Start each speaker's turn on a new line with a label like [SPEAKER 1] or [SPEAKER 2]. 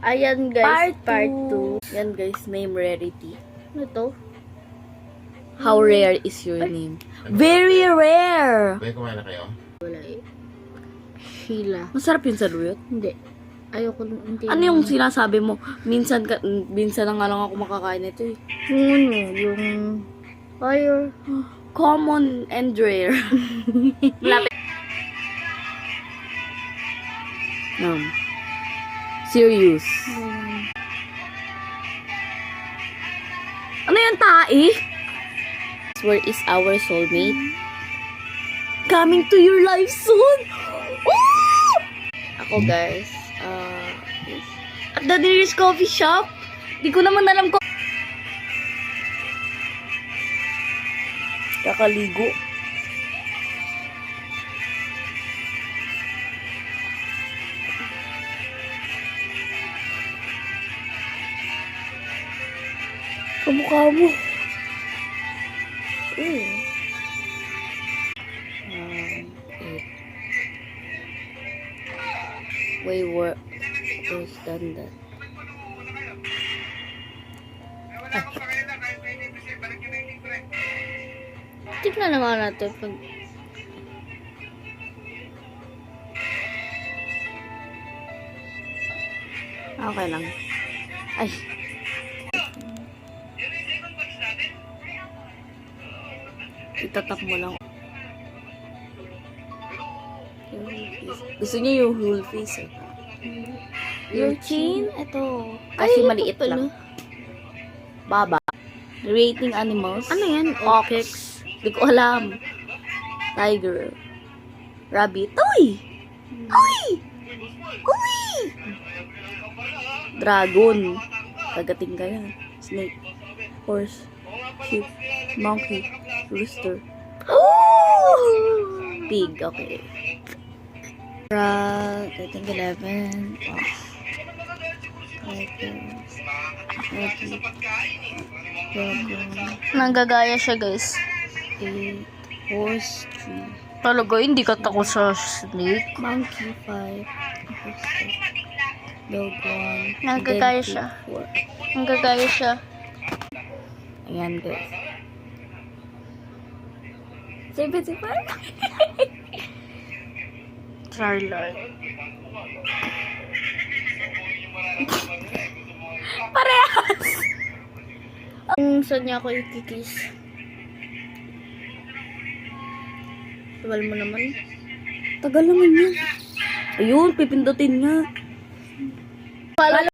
[SPEAKER 1] Ayan guys,
[SPEAKER 2] Part
[SPEAKER 1] part 2. Yan guys, name rarity. Ano to?
[SPEAKER 2] How rare is your name? Very rare!
[SPEAKER 3] May kumain na kayo?
[SPEAKER 1] Wala eh. Sheila.
[SPEAKER 2] Masarap yun sa luyot.
[SPEAKER 1] Hindi. Ayoko hindi.
[SPEAKER 2] Ano yung sinasabi mo? Minsan na nga lang ako makakain nito eh.
[SPEAKER 1] Yung ano, yung fire.
[SPEAKER 2] Common and rare. Malapit. Serious. Ano yung tae?
[SPEAKER 1] Where is our soulmate?
[SPEAKER 2] Coming to your life soon! Oh!
[SPEAKER 1] Ako guys,
[SPEAKER 2] At the nearest coffee shop? Di ko naman alam ko. Kakaligo. Kamukha mo.
[SPEAKER 1] way worse than that. Tignan naman natin pag
[SPEAKER 2] Okay lang. Ay. Itatap mo lang. Gusto niya yung whole face eh.
[SPEAKER 1] your chin, ito.
[SPEAKER 2] Kasi
[SPEAKER 1] Ay,
[SPEAKER 2] maliit
[SPEAKER 1] ito pala.
[SPEAKER 2] lang. Baba. Rating animals.
[SPEAKER 1] Ano yan?
[SPEAKER 2] Ox. Di ko alam. Tiger. Rabbit. Uy! Uy! Uy! Dragon. Kagating ka yan. Snake. Horse. Sheep. Monkey. Rooster. Pig. Okay. Frog. I think 11. Ox.
[SPEAKER 1] Nanggagaya siya guys.
[SPEAKER 2] 8. Horse. 3.
[SPEAKER 1] Talaga, hindi ka tako sa snake.
[SPEAKER 2] Monkey 5. Dog 1.
[SPEAKER 1] Nanggagaya siya.
[SPEAKER 2] 4.
[SPEAKER 1] Nanggagaya siya.
[SPEAKER 2] Ayan guys. 75.
[SPEAKER 1] Charlotte.
[SPEAKER 2] Parehas!
[SPEAKER 1] Kung saan niya ako ikikis? Tagal mo naman.
[SPEAKER 2] Tagal naman yan. Ayun, pipindutin nga.